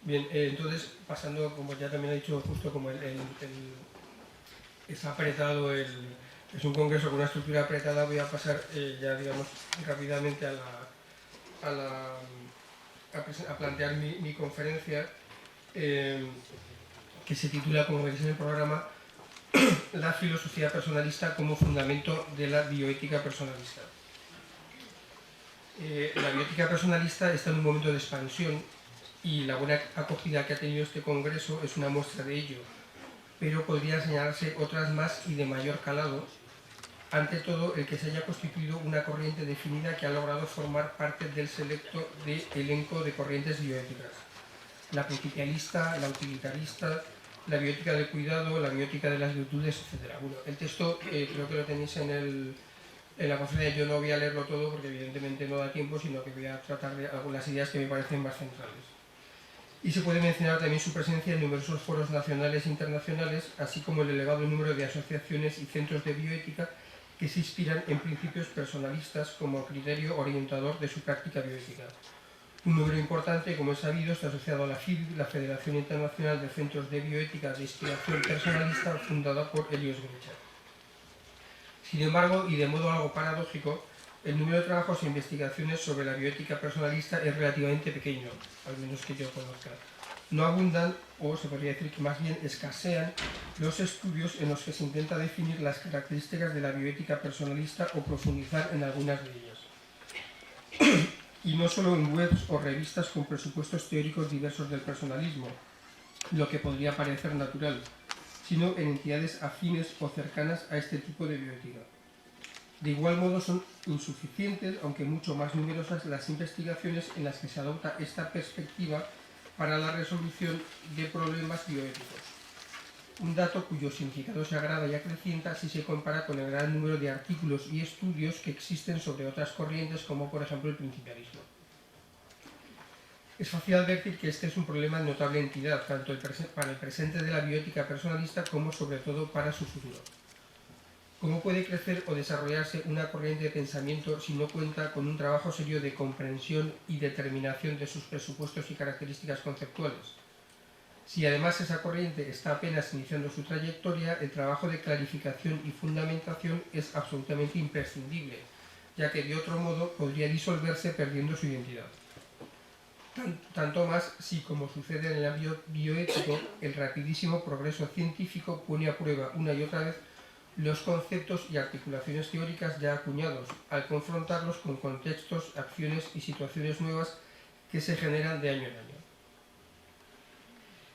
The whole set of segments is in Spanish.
Bien, entonces, pasando, como ya también ha dicho, justo como está apretado, es un congreso con una estructura apretada, voy a pasar ya, digamos, rápidamente a plantear mi conferencia, que se titula, como veis en el programa, La filosofía personalista como fundamento de la bioética personalista. La bioética personalista está en un momento de expansión y la buena acogida que ha tenido este congreso es una muestra de ello, pero podrían señalarse otras más y de mayor calado. Ante todo, el que se haya constituido una corriente definida que ha logrado formar parte del selecto elenco de corrientes bioéticas: la principialista, la utilitarista, la bioética del cuidado, la bioética de las virtudes, etc. Bueno, el texto creo que lo tenéis en la conferencia. Yo no voy a leerlo todo porque evidentemente no da tiempo, sino que voy a tratar de algunas ideas que me parecen más centrales. Y se puede mencionar también su presencia en numerosos foros nacionales e internacionales, así como el elevado número de asociaciones y centros de bioética que se inspiran en principios personalistas como criterio orientador de su práctica bioética. Un número importante, como es sabido, está asociado a la FIB, la Federación Internacional de Centros de Bioética de Inspiración Personalista, fundada por Elios Grinchak. Sin embargo, y de modo algo paradójico, el número de trabajos e investigaciones sobre la bioética personalista es relativamente pequeño, al menos que yo conozca. No abundan, o se podría decir que más bien escasean, los estudios en los que se intenta definir las características de la bioética personalista o profundizar en algunas de ellas. Y no solo en webs o revistas con presupuestos teóricos diversos del personalismo, lo que podría parecer natural, sino en entidades afines o cercanas a este tipo de bioética. De igual modo son insuficientes, aunque mucho más numerosas, las investigaciones en las que se adopta esta perspectiva para la resolución de problemas bioéticos. Un dato cuyo significado se agrava y acrecienta si se compara con el gran número de artículos y estudios que existen sobre otras corrientes, como por ejemplo el principialismo. Es fácil advertir que este es un problema de notable entidad, tanto para el presente de la bioética personalista como sobre todo para su futuro. ¿Cómo puede crecer o desarrollarse una corriente de pensamiento si no cuenta con un trabajo serio de comprensión y determinación de sus presupuestos y características conceptuales? Si además esa corriente está apenas iniciando su trayectoria, el trabajo de clarificación y fundamentación es absolutamente imprescindible, ya que de otro modo podría disolverse perdiendo su identidad. Tanto más si, como sucede en el ámbito bioético, el rapidísimo progreso científico pone a prueba una y otra vez los conceptos y articulaciones teóricas ya acuñados, al confrontarlos con contextos, acciones y situaciones nuevas que se generan de año en año.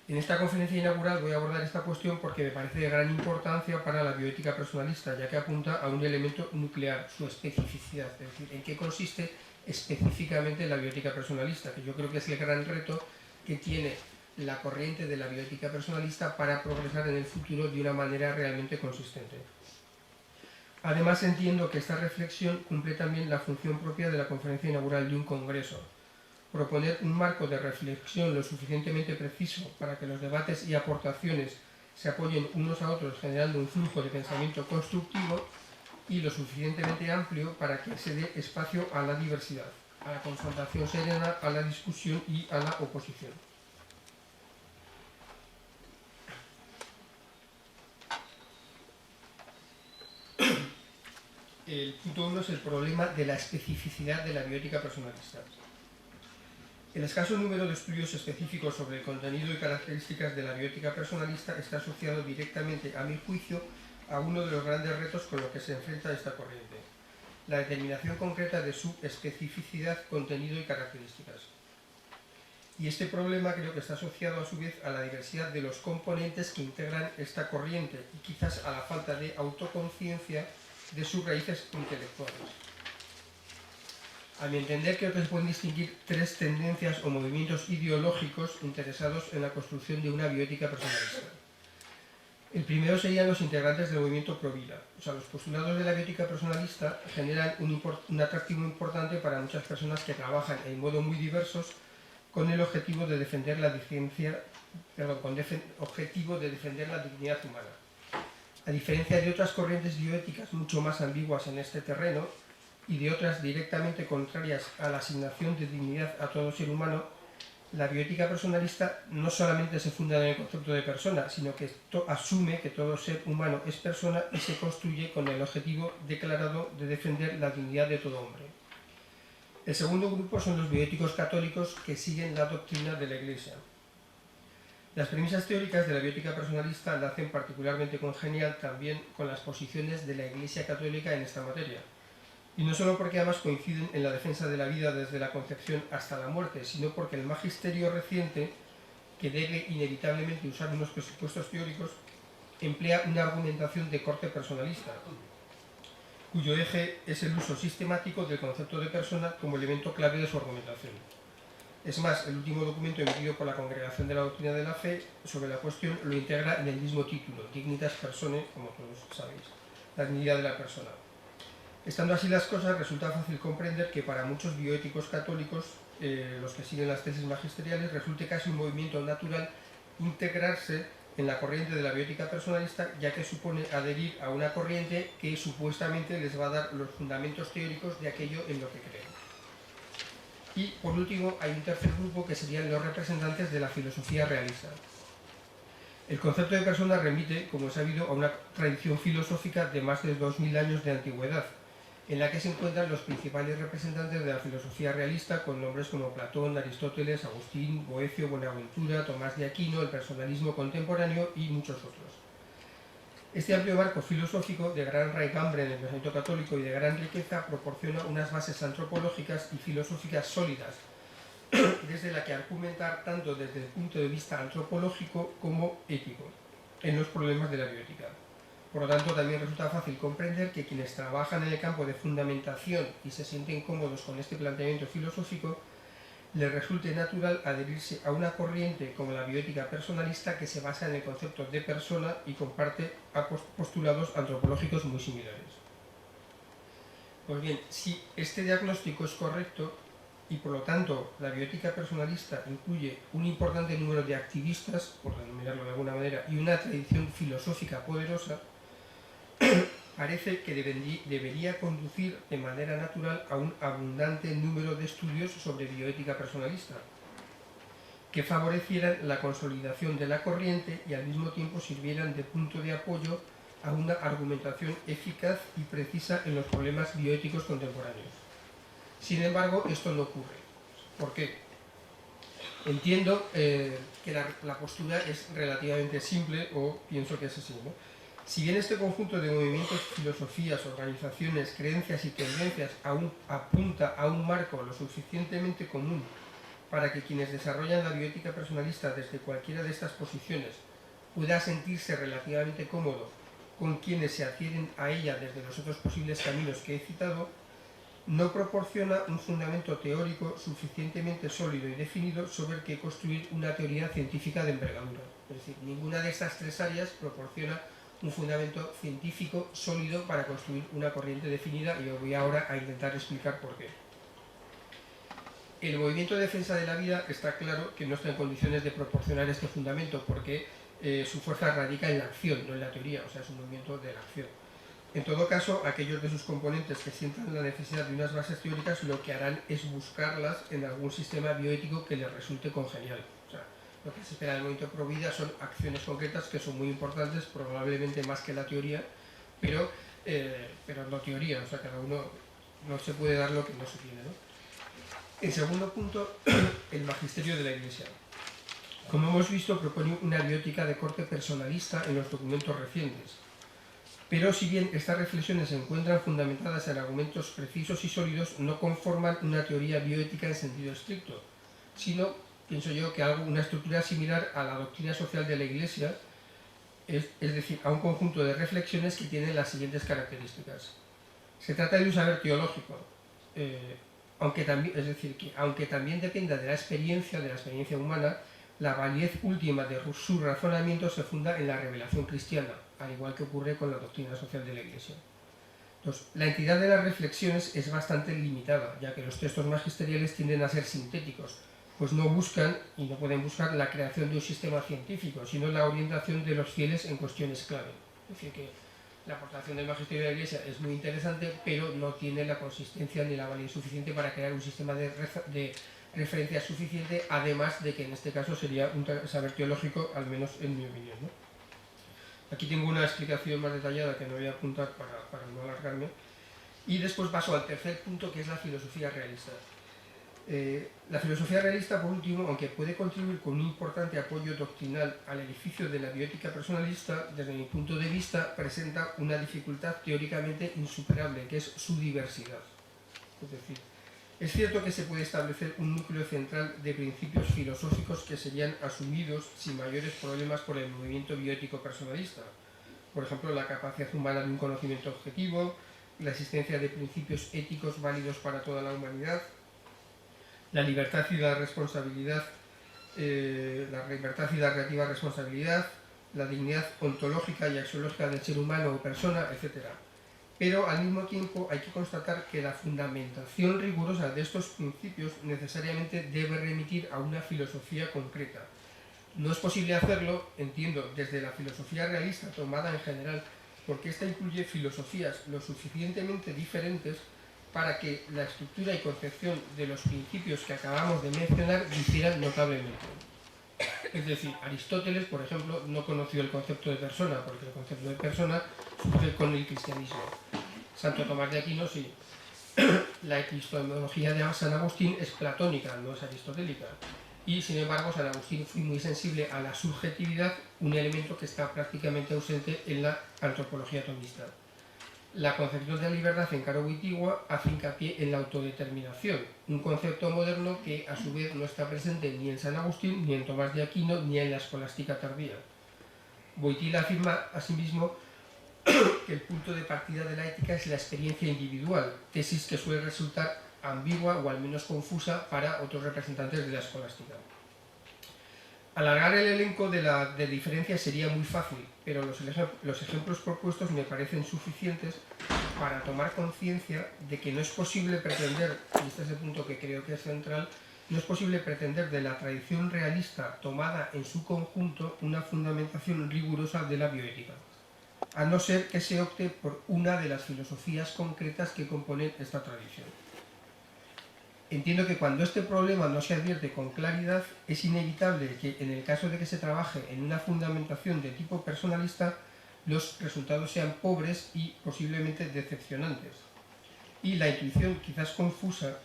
En esta conferencia inaugural voy a abordar esta cuestión porque me parece de gran importancia para la bioética personalista, ya que apunta a un elemento nuclear, su especificidad, es decir, en qué consiste específicamente la bioética personalista, que yo creo que es el gran reto que tiene la corriente de la bioética personalista para progresar en el futuro de una manera realmente consistente. Además, entiendo que esta reflexión cumple también la función propia de la conferencia inaugural de un congreso: proponer un marco de reflexión lo suficientemente preciso para que los debates y aportaciones se apoyen unos a otros, generando un flujo de pensamiento constructivo, y lo suficientemente amplio para que se dé espacio a la diversidad, a la confrontación serena, a la discusión y a la oposición. El punto 1 es el problema de la especificidad de la bioética personalista. El escaso número de estudios específicos sobre el contenido y características de la bioética personalista está asociado directamente, a mi juicio, a uno de los grandes retos con los que se enfrenta esta corriente: la determinación concreta de su especificidad, contenido y características. Y este problema creo que está asociado a su vez a la diversidad de los componentes que integran esta corriente y quizás a la falta de autoconciencia de sus raíces intelectuales. A mi entender, creo que se pueden distinguir tres tendencias o movimientos ideológicos interesados en la construcción de una bioética personalista. El primero serían los integrantes del movimiento pro-vida. Los postulados de la bioética personalista generan un atractivo importante para muchas personas que trabajan en modo muy diversos con el objetivo de defender la dignidad humana. A diferencia de otras corrientes bioéticas mucho más ambiguas en este terreno, y de otras directamente contrarias a la asignación de dignidad a todo ser humano, la bioética personalista no solamente se funda en el concepto de persona, sino que asume que todo ser humano es persona y se construye con el objetivo declarado de defender la dignidad de todo hombre. El segundo grupo son los bioéticos católicos que siguen la doctrina de la Iglesia. Las premisas teóricas de la bioética personalista la hacen particularmente congenial también con las posiciones de la Iglesia católica en esta materia. Y no solo porque además coinciden en la defensa de la vida desde la concepción hasta la muerte, sino porque el magisterio reciente, que debe inevitablemente usar unos presupuestos teóricos, emplea una argumentación de corte personalista, cuyo eje es el uso sistemático del concepto de persona como elemento clave de su argumentación. Es más, el último documento emitido por la Congregación de la Doctrina de la Fe sobre la cuestión lo integra en el mismo título, Dignitas Personae, como todos sabéis, la dignidad de la persona. Estando así las cosas, resulta fácil comprender que para muchos bioéticos católicos, los que siguen las tesis magisteriales, resulte casi un movimiento natural integrarse en la corriente de la bioética personalista, ya que supone adherir a una corriente que supuestamente les va a dar los fundamentos teóricos de aquello en lo que creen. Y por último, hay un tercer grupo que serían los representantes de la filosofía realista. El concepto de persona remite, como es sabido, a una tradición filosófica de más de 2000 años de antigüedad, en la que se encuentran los principales representantes de la filosofía realista con nombres como Platón, Aristóteles, Agustín, Boecio, Buenaventura, Tomás de Aquino, el personalismo contemporáneo y muchos otros. Este amplio marco filosófico de gran raigambre en el pensamiento católico y de gran riqueza proporciona unas bases antropológicas y filosóficas sólidas, desde la que argumentar tanto desde el punto de vista antropológico como ético en los problemas de la bioética. Por lo tanto, también resulta fácil comprender que quienes trabajan en el campo de fundamentación y se sienten cómodos con este planteamiento filosófico, les resulte natural adherirse a una corriente como la bioética personalista que se basa en el concepto de persona y comparte postulados antropológicos muy similares. Pues bien, si este diagnóstico es correcto, y por lo tanto la bioética personalista incluye un importante número de activistas, por denominarlo de alguna manera, y una tradición filosófica poderosa, parece que debería conducir de manera natural a un abundante número de estudios sobre bioética personalista, que favorecieran la consolidación de la corriente y al mismo tiempo sirvieran de punto de apoyo a una argumentación eficaz y precisa en los problemas bioéticos contemporáneos. Sin embargo, esto no ocurre. ¿Por qué? Entiendo que la postura es relativamente simple, o pienso que es así, ¿no? Si bien este conjunto de movimientos, filosofías, organizaciones, creencias y tendencias aún apunta a un marco lo suficientemente común para que quienes desarrollan la bioética personalista desde cualquiera de estas posiciones pueda sentirse relativamente cómodo con quienes se adhieren a ella desde los otros posibles caminos que he citado, no proporciona un fundamento teórico suficientemente sólido y definido sobre el que construir una teoría científica de envergadura. Es decir, ninguna de estas tres áreas proporciona un fundamento científico sólido para construir una corriente definida, y os voy ahora a intentar explicar por qué. El movimiento de defensa de la vida está claro que no está en condiciones de proporcionar este fundamento, porque su fuerza radica en la acción, no en la teoría, o sea, es un movimiento de la acción. En todo caso, aquellos de sus componentes que sientan la necesidad de unas bases teóricas lo que harán es buscarlas en algún sistema bioético que les resulte congenial. O sea, lo que se espera del movimiento pro vida son acciones concretas que son muy importantes, probablemente más que la teoría, pero no teoría, o sea, cada uno no se puede dar lo que no se tiene, ¿no? En segundo punto, el magisterio de la Iglesia. Como hemos visto, propone una bioética de corte personalista en los documentos recientes. Pero si bien estas reflexiones se encuentran fundamentadas en argumentos precisos y sólidos, no conforman una teoría bioética en sentido estricto, sino, pienso yo, que una estructura similar a la doctrina social de la Iglesia, es decir, a un conjunto de reflexiones que tienen las siguientes características. Se trata de un saber teológico, aunque también dependa de la experiencia humana, la validez última de su razonamiento se funda en la revelación cristiana, al igual que ocurre con la doctrina social de la Iglesia. Entonces, la entidad de las reflexiones es bastante limitada, ya que los textos magisteriales tienden a ser sintéticos, pues no buscan y no pueden buscar la creación de un sistema científico, sino la orientación de los fieles en cuestiones clave. Es decir, que la aportación del magisterio de la Iglesia es muy interesante, pero no tiene la consistencia ni la validez suficiente para crear un sistema de referencia suficiente, además de que en este caso sería un saber teológico, al menos en mi opinión, ¿no? Aquí tengo una explicación más detallada que no voy a apuntar para no alargarme. Y después paso al tercer punto, que es la filosofía realista. La filosofía realista, por último, aunque puede contribuir con un importante apoyo doctrinal al edificio de la bioética personalista, desde mi punto de vista presenta una dificultad teóricamente insuperable, que es su diversidad. Es decir, es cierto que se puede establecer un núcleo central de principios filosóficos que serían asumidos sin mayores problemas por el movimiento bioético personalista. Por ejemplo, la capacidad humana de un conocimiento objetivo, la existencia de principios éticos válidos para toda la humanidad, la libertad y la responsabilidad, la libertad y la relativa responsabilidad, la dignidad ontológica y axiológica del ser humano o persona, etc. Pero al mismo tiempo hay que constatar que la fundamentación rigurosa de estos principios necesariamente debe remitir a una filosofía concreta. No es posible hacerlo, entiendo, desde la filosofía realista tomada en general, porque esta incluye filosofías lo suficientemente diferentes para que la estructura y concepción de los principios que acabamos de mencionar difieran notablemente. Es decir, Aristóteles, por ejemplo, no conoció el concepto de persona, porque el concepto de persona surge con el cristianismo. Santo Tomás de Aquino sí. La epistemología de San Agustín es platónica, no es aristotélica. Y sin embargo, San Agustín fue muy sensible a la subjetividad, un elemento que está prácticamente ausente en la antropología tomista. La concepción de la libertad en Caro Wojtyła hace hincapié en la autodeterminación, un concepto moderno que a su vez no está presente ni en San Agustín, ni en Tomás de Aquino, ni en la escolástica tardía. Wojtyła afirma asimismo que el punto de partida de la ética es la experiencia individual, tesis que suele resultar ambigua o al menos confusa para otros representantes de la escolástica. Alargar el elenco de diferencias sería muy fácil, pero los ejemplos propuestos me parecen suficientes para tomar conciencia de que no es posible pretender, y este es el punto que creo que es central, no es posible pretender de la tradición realista tomada en su conjunto una fundamentación rigurosa de la bioética, a no ser que se opte por una de las filosofías concretas que componen esta tradición. Entiendo que cuando este problema no se advierte con claridad, es inevitable que en el caso de que se trabaje en una fundamentación de tipo personalista, los resultados sean pobres y posiblemente decepcionantes. Y la intuición quizás confusa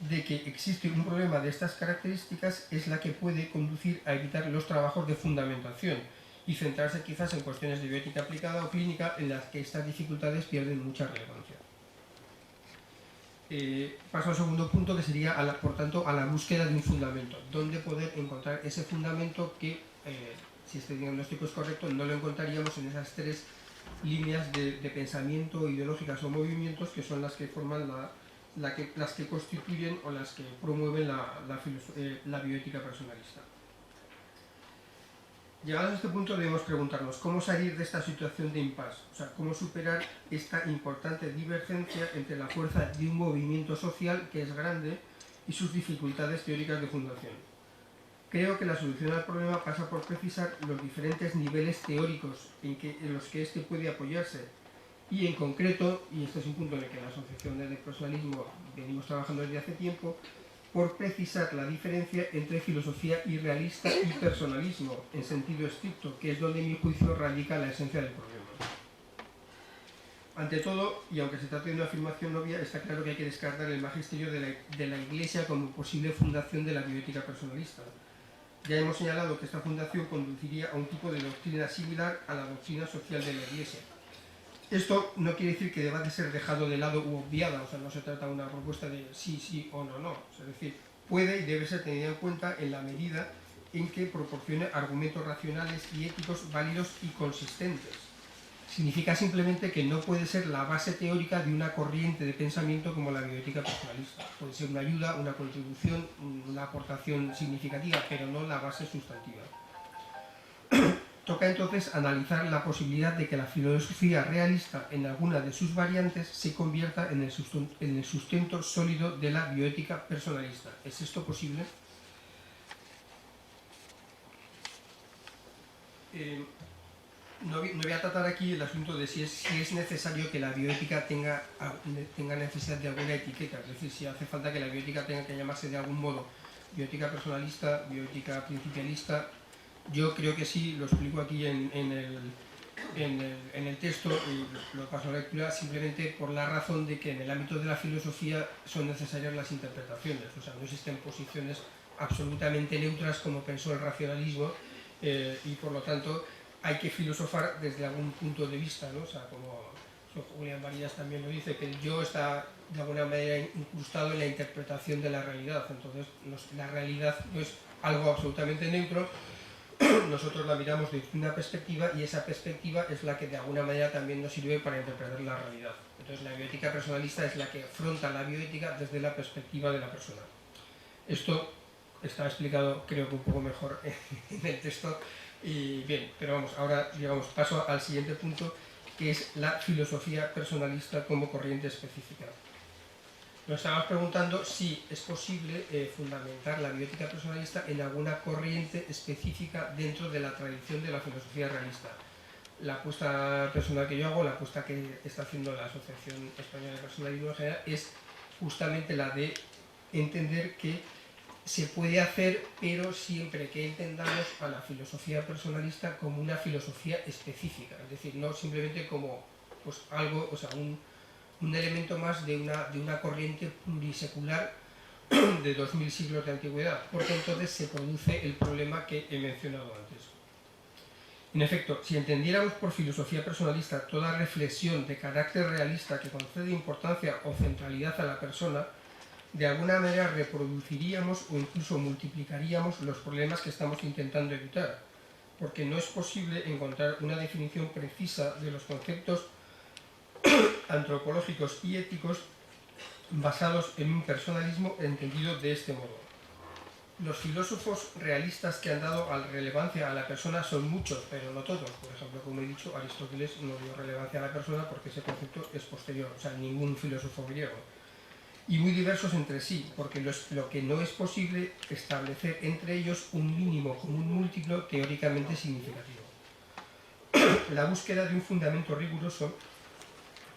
de que existe un problema de estas características es la que puede conducir a evitar los trabajos de fundamentación y centrarse quizás en cuestiones de bioética aplicada o clínica en las que estas dificultades pierden mucha relevancia. Paso al segundo punto, que sería, por tanto, a la búsqueda de un fundamento. ¿Dónde poder encontrar ese fundamento que, si este diagnóstico es correcto, no lo encontraríamos en esas tres líneas de pensamiento, ideológicas o movimientos que son las que forman las que constituyen o las que promueven la bioética personalista? Llegados a este punto debemos preguntarnos cómo salir de esta situación de impasse, o sea, cómo superar esta importante divergencia entre la fuerza de un movimiento social que es grande y sus dificultades teóricas de fundación. Creo que la solución al problema pasa por precisar los diferentes niveles teóricos en los que éste puede apoyarse y en concreto, y este es un punto en el que la Asociación de Personalismo venimos trabajando desde hace tiempo, por precisar la diferencia entre filosofía irrealista y personalismo, en sentido estricto, que es donde, en mi juicio, radica la esencia del problema. Ante todo, y aunque se trate de una afirmación obvia, está claro que hay que descartar el magisterio de la Iglesia como posible fundación de la bioética personalista. Ya hemos señalado que esta fundación conduciría a un tipo de doctrina similar a la doctrina social de la Iglesia. Esto no quiere decir que deba de ser dejado de lado u obviada, o sea, no se trata de una propuesta de sí, sí o no, no. Es decir, puede y debe ser tenida en cuenta en la medida en que proporcione argumentos racionales y éticos válidos y consistentes. Significa simplemente que no puede ser la base teórica de una corriente de pensamiento como la bioética personalista. Puede ser una ayuda, una contribución, una aportación significativa, pero no la base sustantiva. Toca entonces analizar la posibilidad de que la filosofía realista en alguna de sus variantes se convierta en el sustento sólido de la bioética personalista. ¿Es esto posible? no voy a tratar aquí el asunto de si es necesario que la bioética tenga necesidad de alguna etiqueta, es decir, si hace falta que la bioética tenga que llamarse de algún modo bioética personalista, bioética principialista. Yo creo que sí, lo explico aquí en el texto y lo paso a la lectura simplemente por la razón de que en el ámbito de la filosofía son necesarias las interpretaciones, o sea, no existen posiciones absolutamente neutras como pensó el racionalismo, y por lo tanto hay que filosofar desde algún punto de vista, ¿no? O sea, como Julián Varillas también lo dice, que el yo está de alguna manera incrustado en la interpretación de la realidad, entonces la realidad no es algo absolutamente neutro, nosotros la miramos desde una perspectiva y esa perspectiva es la que de alguna manera también nos sirve para interpretar la realidad. Entonces la bioética personalista es la que afronta la bioética desde la perspectiva de la persona. Esto está explicado creo que un poco mejor en el texto. Y bien, pero vamos, ahora digamos, paso al siguiente punto, que es la filosofía personalista como corriente específica. Nos estábamos preguntando si es posible fundamentar la bioética personalista en alguna corriente específica dentro de la tradición de la filosofía realista. La apuesta personal que yo hago, la apuesta que está haciendo la Asociación Española de Personalismo en general, es justamente la de entender que se puede hacer, pero siempre que entendamos a la filosofía personalista como una filosofía específica, es decir, no simplemente como pues, algo, o sea, un elemento más de una corriente plurisecular de 2000 siglos de antigüedad, porque entonces se produce el problema que he mencionado antes. En efecto, si entendiéramos por filosofía personalista toda reflexión de carácter realista que concede importancia o centralidad a la persona, de alguna manera reproduciríamos o incluso multiplicaríamos los problemas que estamos intentando evitar, porque no es posible encontrar una definición precisa de los conceptos antropológicos y éticos basados en un personalismo entendido de este modo. Los filósofos realistas que han dado relevancia a la persona son muchos, pero no todos. Por ejemplo, como he dicho, Aristóteles no dio relevancia a la persona porque ese concepto es posterior, o sea, ningún filósofo griego. Y muy diversos entre sí, porque lo que no es posible establecer entre ellos un mínimo común múltiplo teóricamente significativo. La búsqueda de un fundamento riguroso,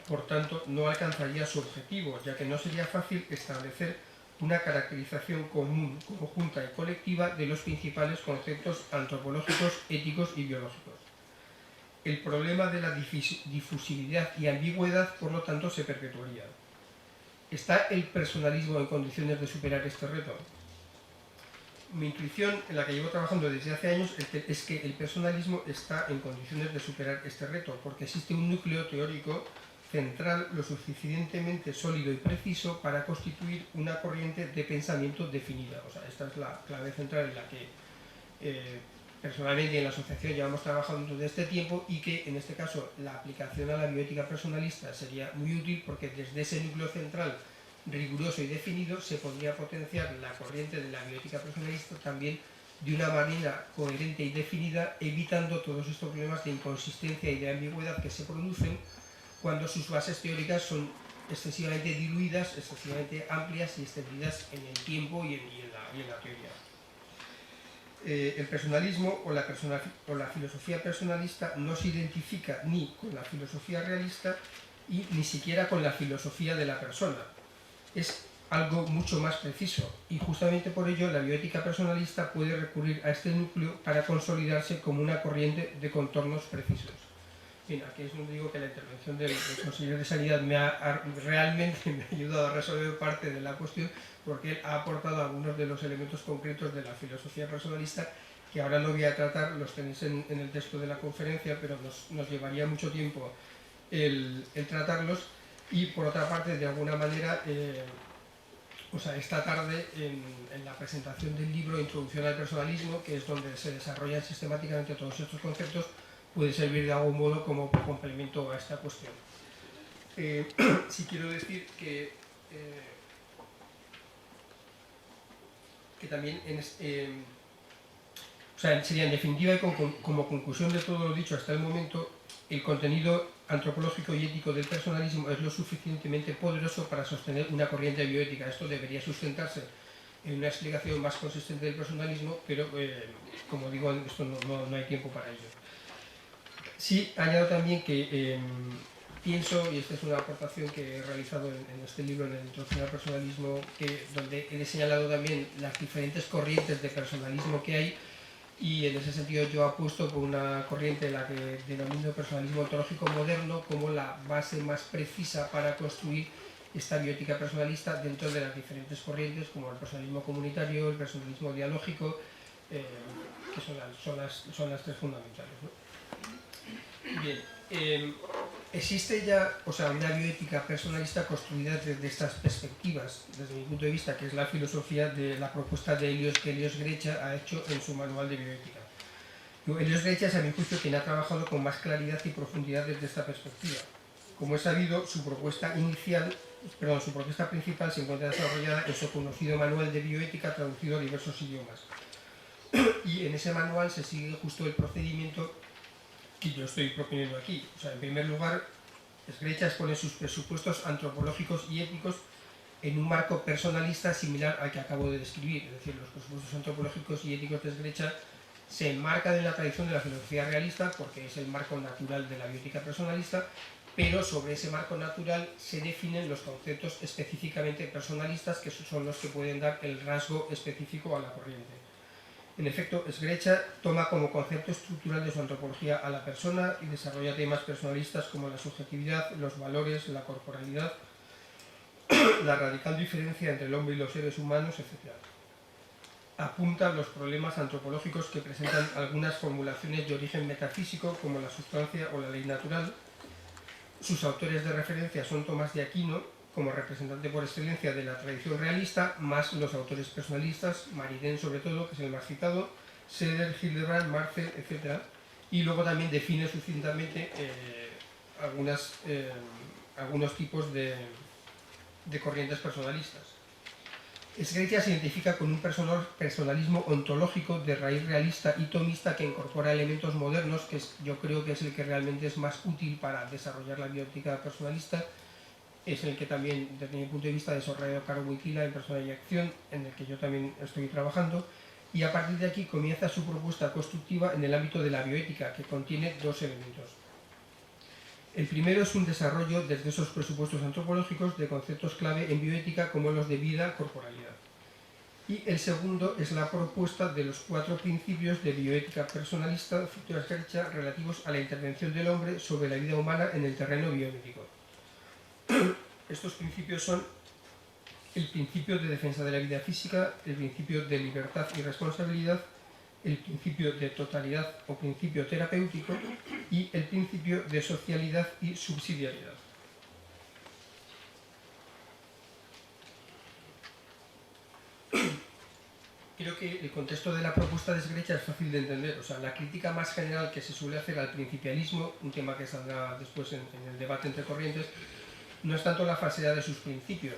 por tanto, no alcanzaría su objetivo, ya que no sería fácil establecer una caracterización común, conjunta y colectiva de los principales conceptos antropológicos, éticos y biológicos. El problema de la difusividad y ambigüedad, por lo tanto, se perpetuaría. ¿Está el personalismo en condiciones de superar este reto? Mi intuición, en la que llevo trabajando desde hace años, es que el personalismo está en condiciones de superar este reto, porque existe un núcleo teórico central lo suficientemente sólido y preciso para constituir una corriente de pensamiento definida. O sea, esta es la clave central en la que personalmente en la asociación llevamos trabajando desde este tiempo y que en este caso la aplicación a la bioética personalista sería muy útil porque desde ese núcleo central riguroso y definido se podría potenciar la corriente de la bioética personalista también de una manera coherente y definida, evitando todos estos problemas de inconsistencia y de ambigüedad que se producen cuando sus bases teóricas son excesivamente diluidas, excesivamente amplias y extendidas en el tiempo y en la teoría. El personalismo o la filosofía personalista no se identifica ni con la filosofía realista y ni siquiera con la filosofía de la persona. Es algo mucho más preciso y justamente por ello la bioética personalista puede recurrir a este núcleo para consolidarse como una corriente de contornos precisos. Bien, aquí es donde digo que la intervención del consejero de Sanidad realmente me ha ayudado a resolver parte de la cuestión, porque él ha aportado algunos de los elementos concretos de la filosofía personalista que ahora no voy a tratar, los tenéis en el texto de la conferencia, pero nos llevaría mucho tiempo el tratarlos. Y por otra parte, de alguna manera, o sea, esta tarde en la presentación del libro Introducción al personalismo, que es donde se desarrollan sistemáticamente todos estos conceptos, puede servir de algún modo como complemento a esta cuestión. Sí quiero decir que también o sea, sería en definitiva y como conclusión de todo lo dicho hasta el momento, el contenido antropológico y ético del personalismo es lo suficientemente poderoso para sostener una corriente bioética. Esto debería sustentarse en una explicación más consistente del personalismo, pero como digo, esto no hay tiempo para ello. Sí, añado también que pienso, y esta es una aportación que he realizado en este libro, en la introducción al personalismo, donde he señalado también las diferentes corrientes de personalismo que hay, y en ese sentido yo apuesto por una corriente, la que denomino personalismo ontológico moderno, como la base más precisa para construir esta bioética personalista dentro de las diferentes corrientes, como el personalismo comunitario, el personalismo dialógico, que son las tres fundamentales, ¿no? Bien, existe ya, o sea, una bioética personalista construida desde estas perspectivas, desde mi punto de vista, que es la filosofía de la propuesta de que Elios Grecha ha hecho en su manual de bioética. Elios Grecha es, a mi juicio, quien ha trabajado con más claridad y profundidad desde esta perspectiva. Como es sabido, su propuesta principal se encuentra desarrollada en su conocido manual de bioética traducido a diversos idiomas. Y en ese manual se sigue justo el procedimiento que yo estoy proponiendo aquí. O sea, en primer lugar, Grecha expone sus presupuestos antropológicos y éticos en un marco personalista similar al que acabo de describir. Es decir, los presupuestos antropológicos y éticos de Grecha se enmarcan en la tradición de la filosofía realista, porque es el marco natural de la bioética personalista, pero sobre ese marco natural se definen los conceptos específicamente personalistas, que son los que pueden dar el rasgo específico a la corriente. En efecto, Grecha toma como concepto estructural de su antropología a la persona y desarrolla temas personalistas como la subjetividad, los valores, la corporalidad, la radical diferencia entre el hombre y los seres humanos, etc. Apunta los problemas antropológicos que presentan algunas formulaciones de origen metafísico, como la sustancia o la ley natural. Sus autores de referencia son Tomás de Aquino, como representante por excelencia de la tradición realista, más los autores personalistas, Maritain sobre todo, que es el más citado, Seder, Hildebrand, Marcel, etc. Y luego también define sucintamente algunos tipos de corrientes personalistas. Grecha se identifica con un personalismo ontológico de raíz realista y tomista que incorpora elementos modernos, que yo creo que es el que realmente es más útil para desarrollar la bioética personalista. Es el que también, desde mi punto de vista, desarrolló Karol Wojtyla en Persona y Acción, en el que yo también estoy trabajando, y a partir de aquí comienza su propuesta constructiva en el ámbito de la bioética, que contiene dos elementos. El primero es un desarrollo desde esos presupuestos antropológicos de conceptos clave en bioética como los de vida, corporalidad. Y el segundo es la propuesta de los 4 principios de bioética personalista relativos a la intervención del hombre sobre la vida humana en el terreno biomédico. Estos principios son el principio de defensa de la vida física, el principio de libertad y responsabilidad, el principio de totalidad o principio terapéutico y el principio de socialidad y subsidiariedad. Creo que el contexto de la propuesta de Grecha es fácil de entender. O sea, la crítica más general que se suele hacer al principialismo, un tema que saldrá después en el debate entre corrientes, no es tanto la falsedad de sus principios,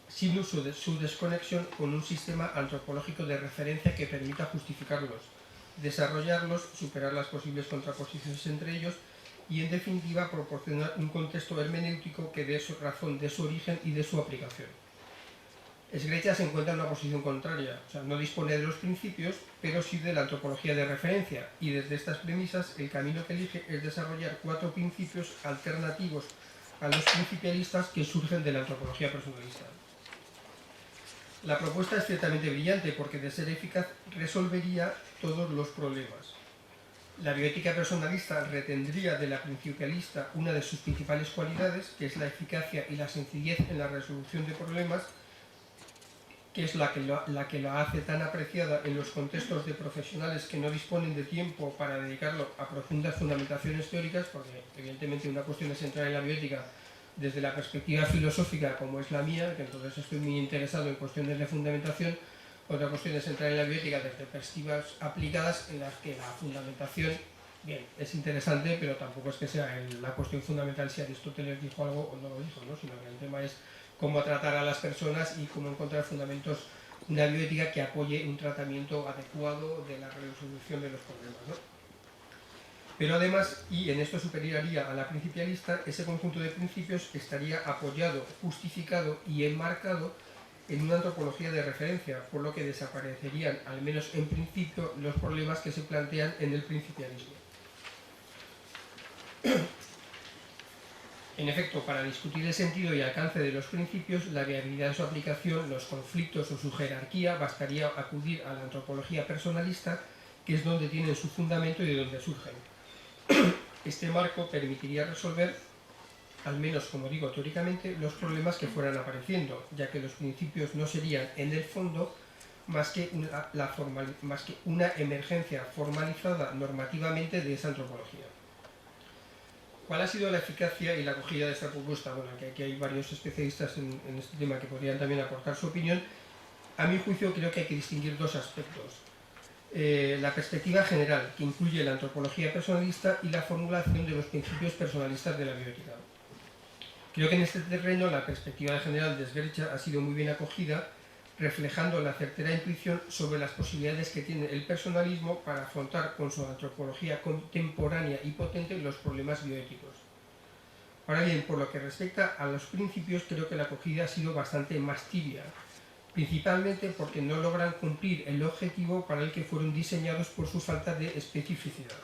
sino su desconexión con un sistema antropológico de referencia que permita justificarlos, desarrollarlos, superar las posibles contraposiciones entre ellos y, en definitiva, proporcionar un contexto hermenéutico que dé razón de su origen y de su aplicación. Grecha se encuentra en una posición contraria, o sea, no dispone de los principios, pero sí de la antropología de referencia, y desde estas premisas el camino que elige es desarrollar 4 principios alternativos a los principialistas que surgen de la antropología personalista. La propuesta es ciertamente brillante porque, de ser eficaz, resolvería todos los problemas. La bioética personalista retendría de la principialista una de sus principales cualidades, que es la eficacia y la sencillez en la resolución de problemas, que es la que la hace tan apreciada en los contextos de profesionales que no disponen de tiempo para dedicarlo a profundas fundamentaciones teóricas, porque evidentemente una cuestión es central en la bioética desde la perspectiva filosófica, como es la mía, que entonces estoy muy interesado en cuestiones de fundamentación. Otra cuestión es entrar en la bioética desde perspectivas aplicadas, en las que la fundamentación, bien, es interesante, pero tampoco es que sea la cuestión fundamental si Aristóteles dijo algo o no lo dijo, ¿no? Sino que el tema es cómo tratar a las personas y cómo encontrar fundamentos, una bioética que apoye un tratamiento adecuado de la resolución de los problemas, ¿no? Pero además, y en esto superaría a la principialista, ese conjunto de principios estaría apoyado, justificado y enmarcado en una antropología de referencia, por lo que desaparecerían, al menos en principio, los problemas que se plantean en el principialismo. En efecto, para discutir el sentido y alcance de los principios, la viabilidad de su aplicación, los conflictos o su jerarquía, bastaría acudir a la antropología personalista, que es donde tienen su fundamento y de donde surgen. Este marco permitiría resolver, al menos como digo teóricamente, los problemas que fueran apareciendo, ya que los principios no serían, en el fondo, más que una emergencia formalizada normativamente de esa antropología. ¿Cuál ha sido la eficacia y la acogida de esta propuesta? Bueno, aquí hay varios especialistas en este tema que podrían también aportar su opinión. A mi juicio creo que hay que distinguir dos aspectos. La perspectiva general, que incluye la antropología personalista y la formulación de los principios personalistas de la bioética. Creo que en este terreno la perspectiva general de Sgereccia ha sido muy bien acogida, reflejando la certera intuición sobre las posibilidades que tiene el personalismo para afrontar con su antropología contemporánea y potente los problemas bioéticos. Ahora bien, por lo que respecta a los principios, creo que la acogida ha sido bastante más tibia, principalmente porque no logran cumplir el objetivo para el que fueron diseñados por su falta de especificidad.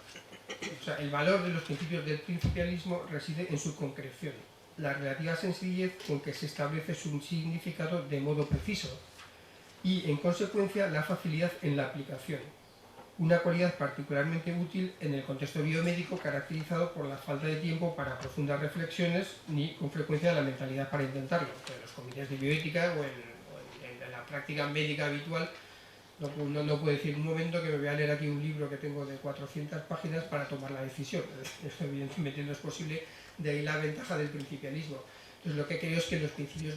O sea, el valor de los principios del principialismo reside en su concreción, la relativa sencillez con que se establece su significado de modo preciso, y, en consecuencia, la facilidad en la aplicación, una cualidad particularmente útil en el contexto biomédico caracterizado por la falta de tiempo para profundas reflexiones ni, con frecuencia, la mentalidad para intentarlo. En los comités de bioética o en la práctica médica habitual no puedo decir un momento que me voy a leer aquí un libro que tengo de 400 páginas para tomar la decisión. Eso evidentemente no es posible, de ahí la ventaja del principialismo. Entonces, lo que creo es que los principios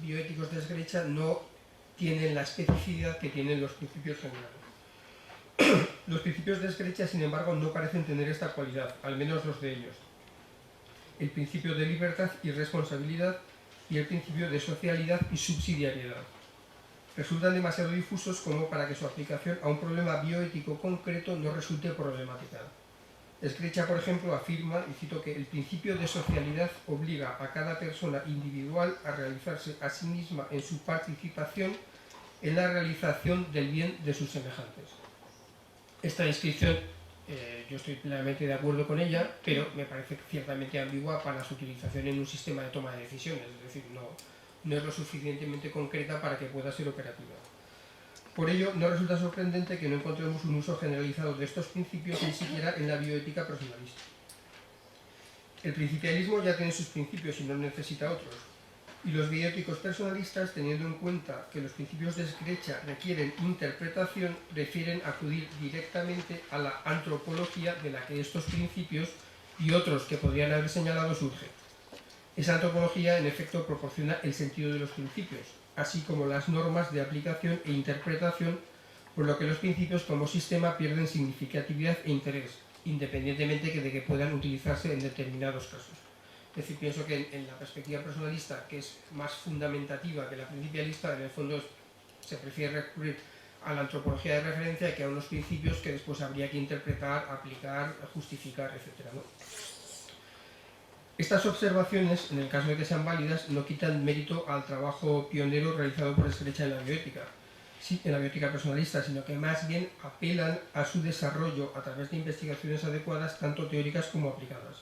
bioéticos de Sgereccia no tienen la especificidad que tienen los principios generales. Los principios de Sgereccia, sin embargo, no parecen tener esta cualidad, al menos los de ellos. El principio de libertad y responsabilidad y el principio de socialidad y subsidiariedad resultan demasiado difusos como para que su aplicación a un problema bioético concreto no resulte problemática. Sgereccia, por ejemplo, afirma, y cito, que el principio de socialidad obliga a cada persona individual a realizarse a sí misma en su participación en la realización del bien de sus semejantes. Esta descripción, yo estoy plenamente de acuerdo con ella, pero me parece ciertamente ambigua para su utilización en un sistema de toma de decisiones, es decir, no es lo suficientemente concreta para que pueda ser operativa. Por ello, no resulta sorprendente que no encontremos un uso generalizado de estos principios ni siquiera en la bioética personalista. El principialismo ya tiene sus principios y no necesita otros, y los bioéticos personalistas, teniendo en cuenta que los principios de Sgereccia requieren interpretación, prefieren acudir directamente a la antropología de la que estos principios y otros que podrían haber señalado surgen. Esa antropología, en efecto, proporciona el sentido de los principios, así como las normas de aplicación e interpretación, por lo que los principios como sistema pierden significatividad e interés, independientemente de que puedan utilizarse en determinados casos. Es decir, pienso que en la perspectiva personalista, que es más fundamentativa que la principialista, en el fondo se prefiere recurrir a la antropología de referencia que a unos principios que después habría que interpretar, aplicar, justificar, etc., ¿no? Estas observaciones, en el caso de que sean válidas, no quitan mérito al trabajo pionero realizado por Sgereccia en la bioética personalista, sino que más bien apelan a su desarrollo a través de investigaciones adecuadas, tanto teóricas como aplicadas.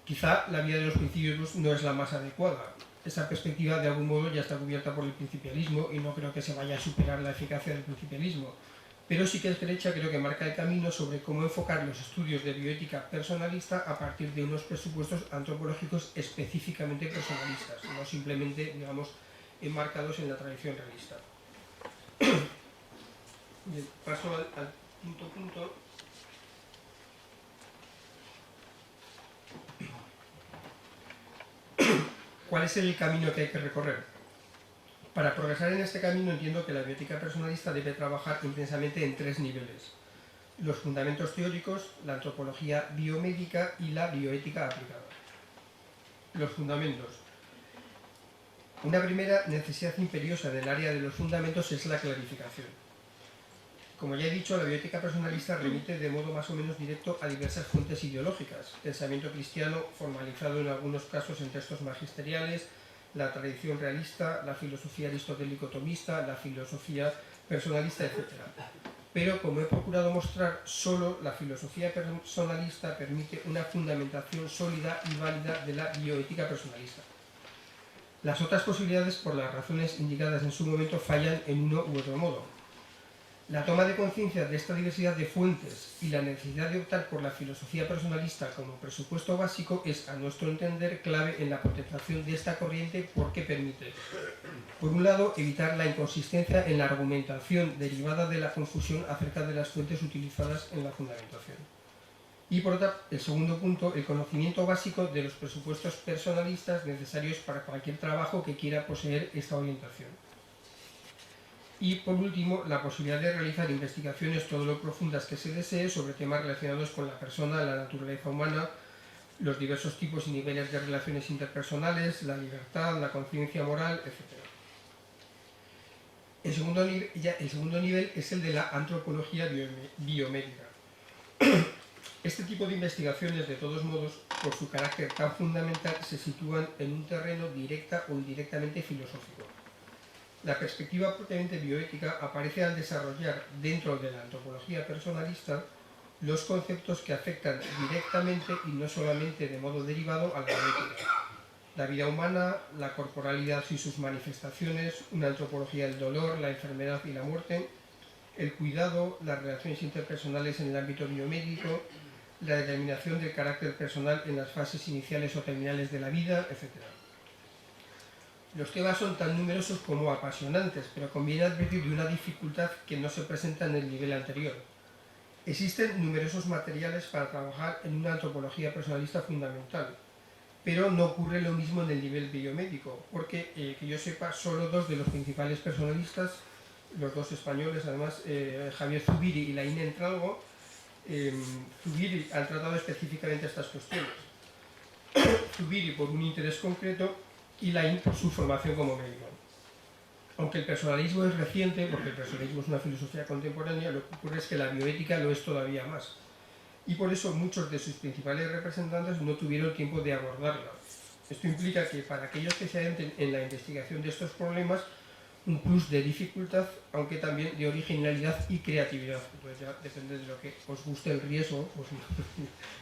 Quizá la vía de los principios no es la más adecuada. Esa perspectiva, de algún modo, ya está cubierta por el principialismo y no creo que se vaya a superar la eficacia del principialismo. Pero sí que Sgereccia creo que marca el camino sobre cómo enfocar los estudios de bioética personalista a partir de unos presupuestos antropológicos específicamente personalistas, no simplemente, digamos, enmarcados en la tradición realista. Bien, paso al quinto punto. ¿Cuál es el camino que hay que recorrer? Para progresar en este camino entiendo que la bioética personalista debe trabajar intensamente en tres niveles: los fundamentos teóricos, la antropología biomédica y la bioética aplicada. Los fundamentos. Una primera necesidad imperiosa del área de los fundamentos es la clarificación. Como ya he dicho, la bioética personalista remite de modo más o menos directo a diversas fuentes ideológicas: pensamiento cristiano, formalizado en algunos casos en textos magisteriales, la tradición realista, la filosofía aristotélico-tomista, la filosofía personalista, etc. pero como he procurado mostrar, solo la filosofía personalista permite una fundamentación sólida y válida de la bioética personalista. Las otras posibilidades, por las razones indicadas en su momento, fallan en uno u otro modo. La toma de conciencia de esta diversidad de fuentes y la necesidad de optar por la filosofía personalista como presupuesto básico es, a nuestro entender, clave en la protección de esta corriente porque permite, por un lado, evitar la inconsistencia en la argumentación derivada de la confusión acerca de las fuentes utilizadas en la fundamentación. Y por otra, el segundo punto, el conocimiento básico de los presupuestos personalistas necesarios para cualquier trabajo que quiera poseer esta orientación. Y por último, la posibilidad de realizar investigaciones todo lo profundas que se desee sobre temas relacionados con la persona, la naturaleza humana, los diversos tipos y niveles de relaciones interpersonales, la libertad, la conciencia moral, etc. El segundo nivel es el de la antropología biomédica. Este tipo de investigaciones, de todos modos, por su carácter tan fundamental, se sitúan en un terreno directa o indirectamente filosófico. La perspectiva propiamente bioética aparece al desarrollar dentro de la antropología personalista los conceptos que afectan directamente y no solamente de modo derivado a la bioética. La vida humana, la corporalidad y sus manifestaciones, una antropología del dolor, la enfermedad y la muerte, el cuidado, las relaciones interpersonales en el ámbito biomédico, la determinación del carácter personal en las fases iniciales o terminales de la vida, etc. Los temas son tan numerosos como apasionantes, pero conviene advertir de una dificultad que no se presenta en el nivel anterior. Existen numerosos materiales para trabajar en una antropología personalista fundamental, pero no ocurre lo mismo en el nivel biomédico, porque, que yo sepa, solo dos de los principales personalistas, los dos españoles, además, Javier Zubiri y Laín Entralgo, Zubiri han tratado específicamente estas cuestiones. Zubiri por un interés concreto y Laín por su formación como médico. Aunque el personalismo es reciente, porque el personalismo es una filosofía contemporánea, lo que ocurre es que la bioética lo es todavía más. Y por eso muchos de sus principales representantes no tuvieron tiempo de abordarla. Esto implica que para aquellos que se adentren en la investigación de estos problemas, un plus de dificultad, aunque también de originalidad y creatividad. Entonces ya depende de lo que os guste el riesgo, pues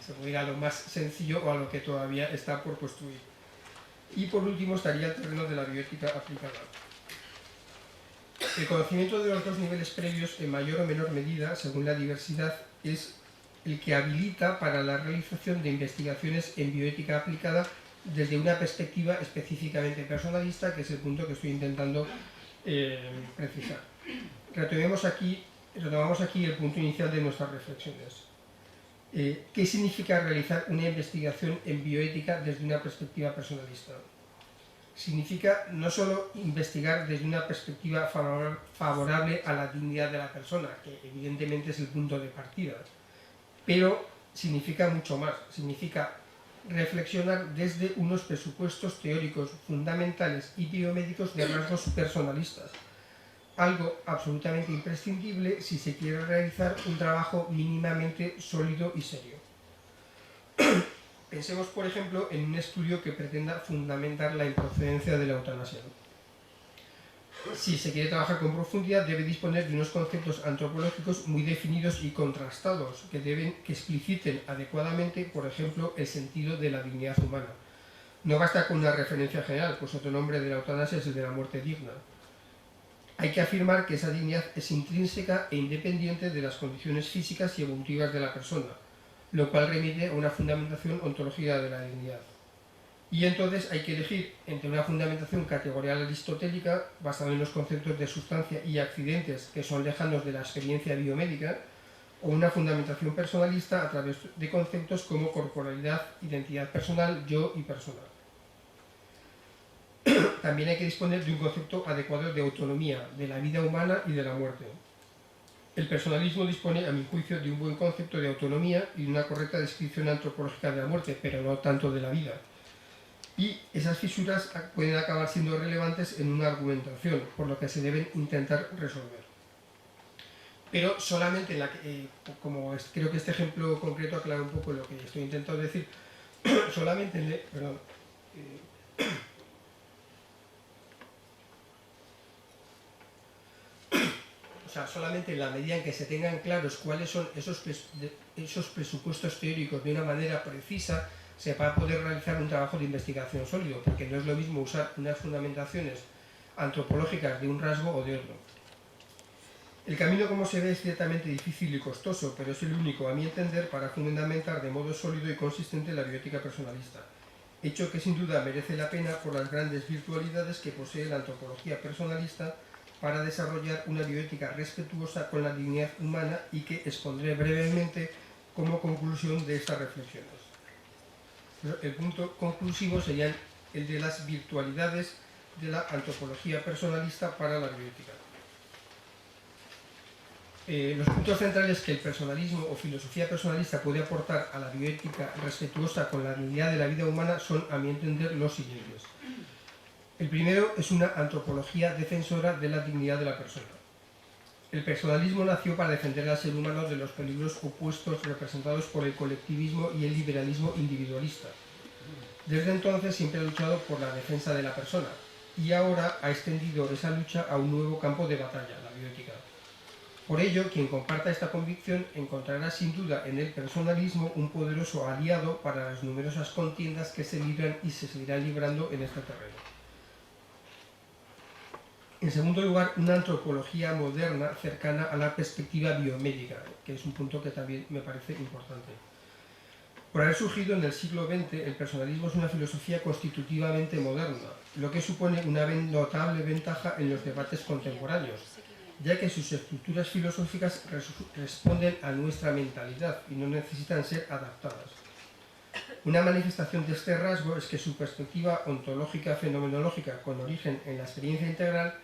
se puede ir a lo más sencillo o a lo que todavía está por construir. Y por último estaría el terreno de la bioética aplicada. El conocimiento de los dos niveles previos, en mayor o menor medida, según la diversidad, es el que habilita para la realización de investigaciones en bioética aplicada desde una perspectiva específicamente personalista, que es el punto que estoy intentando precisar. Retomamos aquí el punto inicial de nuestras reflexiones. ¿Qué significa realizar una investigación en bioética desde una perspectiva personalista? Significa no solo investigar desde una perspectiva favorable a la dignidad de la persona, que evidentemente es el punto de partida, pero significa mucho más, significa reflexionar desde unos presupuestos teóricos fundamentales y biomédicos de rasgos personalistas, algo absolutamente imprescindible si se quiere realizar un trabajo mínimamente sólido y serio. Pensemos, por ejemplo, en un estudio que pretenda fundamentar la improcedencia de la eutanasia. Si se quiere trabajar con profundidad, debe disponer de unos conceptos antropológicos muy definidos y contrastados, que expliciten adecuadamente, por ejemplo, el sentido de la dignidad humana. No basta con una referencia general, pues otro nombre de la eutanasia es el de la muerte digna. Hay que afirmar que esa dignidad es intrínseca e independiente de las condiciones físicas y evolutivas de la persona, lo cual remite a una fundamentación ontológica de la dignidad. Y entonces hay que elegir entre una fundamentación categorial aristotélica, basada en los conceptos de sustancia y accidentes que son lejanos de la experiencia biomédica, o una fundamentación personalista a través de conceptos como corporalidad, identidad personal, yo y persona. También hay que disponer de un concepto adecuado de autonomía, de la vida humana y de la muerte. El personalismo dispone, a mi juicio, de un buen concepto de autonomía y de una correcta descripción antropológica de la muerte, pero no tanto de la vida. Y esas fisuras pueden acabar siendo relevantes en una argumentación, por lo que se deben intentar resolver. Pero solamente, como creo que este ejemplo concreto aclara un poco lo que estoy intentando decir, solamente sea, solamente en la medida en que se tengan claros cuáles son esos presupuestos teóricos de una manera precisa, se va a poder realizar un trabajo de investigación sólido, porque no es lo mismo usar unas fundamentaciones antropológicas de un rasgo o de otro. El camino, como se ve, es ciertamente difícil y costoso, pero es el único, a mi entender, para fundamentar de modo sólido y consistente la bioética personalista, hecho que sin duda merece la pena por las grandes virtualidades que posee la antropología personalista para desarrollar una bioética respetuosa con la dignidad humana y que expondré brevemente como conclusión de estas reflexiones. El punto conclusivo sería el de las virtualidades de la antropología personalista para la bioética. Los puntos centrales que el personalismo o filosofía personalista puede aportar a la bioética respetuosa con la dignidad de la vida humana son, a mi entender, los siguientes. El primero es una antropología defensora de la dignidad de la persona. El personalismo nació para defender al ser humano de los peligros opuestos representados por el colectivismo y el liberalismo individualista. Desde entonces siempre ha luchado por la defensa de la persona y ahora ha extendido esa lucha a un nuevo campo de batalla, la bioética. Por ello, quien comparta esta convicción encontrará sin duda en el personalismo un poderoso aliado para las numerosas contiendas que se libran y se seguirán librando en este terreno. En segundo lugar, una antropología moderna cercana a la perspectiva biomédica, que es un punto que también me parece importante. Por haber surgido en el siglo XX, el personalismo es una filosofía constitutivamente moderna, lo que supone una notable ventaja en los debates contemporáneos, ya que sus estructuras filosóficas responden a nuestra mentalidad y no necesitan ser adaptadas. Una manifestación de este rasgo es que su perspectiva ontológica fenomenológica con origen en la experiencia integral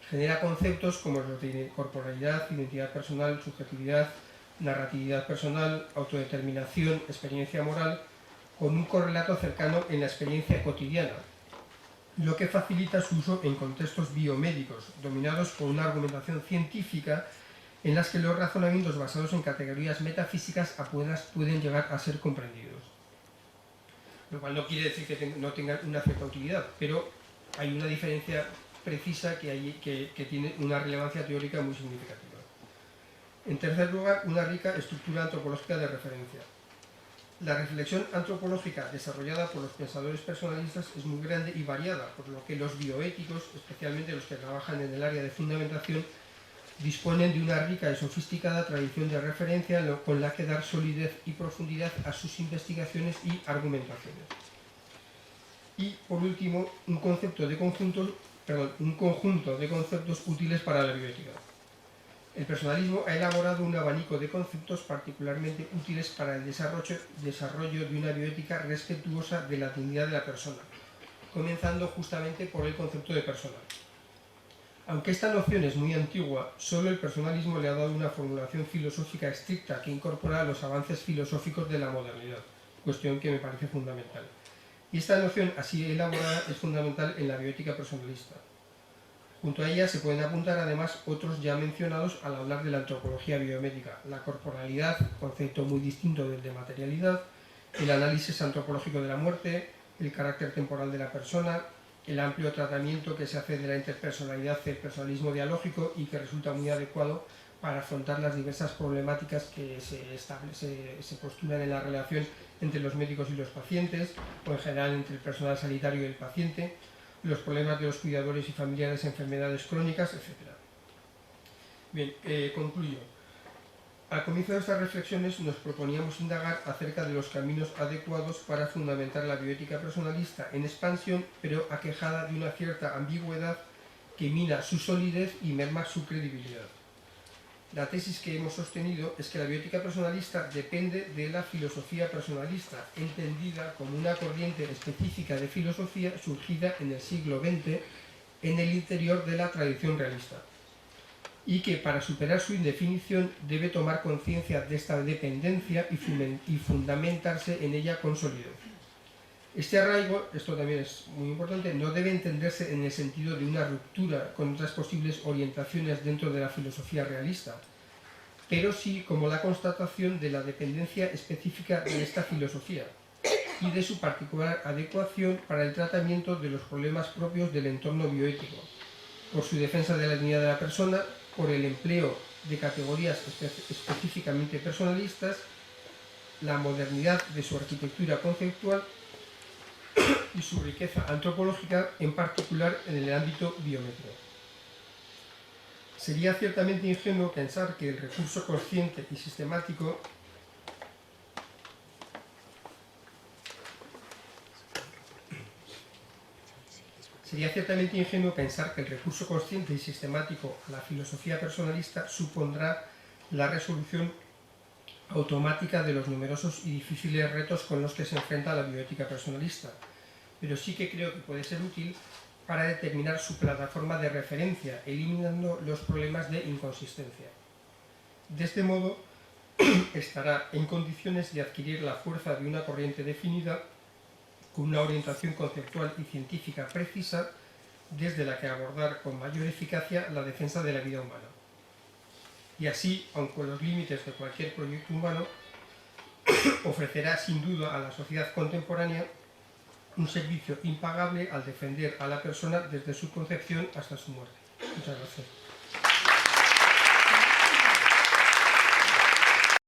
genera conceptos como los de corporalidad, identidad personal, subjetividad, narratividad personal, autodeterminación, experiencia moral, con un correlato cercano en la experiencia cotidiana, lo que facilita su uso en contextos biomédicos, dominados por una argumentación científica en las que los razonamientos basados en categorías metafísicas apenas pueden llegar a ser comprendidos. Lo cual no quiere decir que no tengan una cierta utilidad, pero hay una diferencia precisa que tiene una relevancia teórica muy significativa. En tercer lugar, una rica estructura antropológica de referencia. La reflexión antropológica desarrollada por los pensadores personalistas es muy grande y variada, por lo que los bioéticos, especialmente los que trabajan en el área de fundamentación, disponen de una rica y sofisticada tradición de referencia con la que dar solidez y profundidad a sus investigaciones y argumentaciones. Y, por último, un conjunto de conceptos útiles para la bioética. El personalismo ha elaborado un abanico de conceptos particularmente útiles para el desarrollo de una bioética respetuosa de la dignidad de la persona, comenzando justamente por el concepto de persona. Aunque esta noción es muy antigua, solo el personalismo le ha dado una formulación filosófica estricta que incorpora los avances filosóficos de la modernidad, cuestión que me parece fundamental. Y esta noción así elaborada es fundamental en la bioética personalista. Junto a ella se pueden apuntar además otros ya mencionados al hablar de la antropología biomédica: la corporalidad, concepto muy distinto del de materialidad, el análisis antropológico de la muerte, el carácter temporal de la persona, el amplio tratamiento que se hace de la interpersonalidad y el personalismo dialógico y que resulta muy adecuado para afrontar las diversas problemáticas que se postulan en la relación entre los médicos y los pacientes, o en general entre el personal sanitario y el paciente, los problemas de los cuidadores y familiares, enfermedades crónicas, etc. Bien, concluyo. Al comienzo de estas reflexiones nos proponíamos indagar acerca de los caminos adecuados para fundamentar la bioética personalista en expansión, pero aquejada de una cierta ambigüedad que mina su solidez y merma su credibilidad. La tesis que hemos sostenido es que la bioética personalista depende de la filosofía personalista, entendida como una corriente específica de filosofía surgida en el siglo XX en el interior de la tradición realista, y que para superar su indefinición debe tomar conciencia de esta dependencia y fundamentarse en ella con solidez. Este arraigo, esto también es muy importante, no debe entenderse en el sentido de una ruptura con otras posibles orientaciones dentro de la filosofía realista, pero sí como la constatación de la dependencia específica de esta filosofía y de su particular adecuación para el tratamiento de los problemas propios del entorno bioético, por su defensa de la dignidad de la persona, por el empleo de categorías específicamente personalistas, la modernidad de su arquitectura conceptual y su riqueza antropológica, en particular en el ámbito biométrico. Sería ciertamente ingenuo pensar que el recurso consciente y sistemático a la filosofía personalista supondrá la resolución automática de los numerosos y difíciles retos con los que se enfrenta la bioética personalista, pero sí que creo que puede ser útil para determinar su plataforma de referencia, eliminando los problemas de inconsistencia. De este modo, estará en condiciones de adquirir la fuerza de una corriente definida con una orientación conceptual y científica precisa, desde la que abordar con mayor eficacia la defensa de la vida humana. Y así, aun con los límites de cualquier proyecto humano, ofrecerá sin duda a la sociedad contemporánea un servicio impagable al defender a la persona desde su concepción hasta su muerte. Muchas gracias.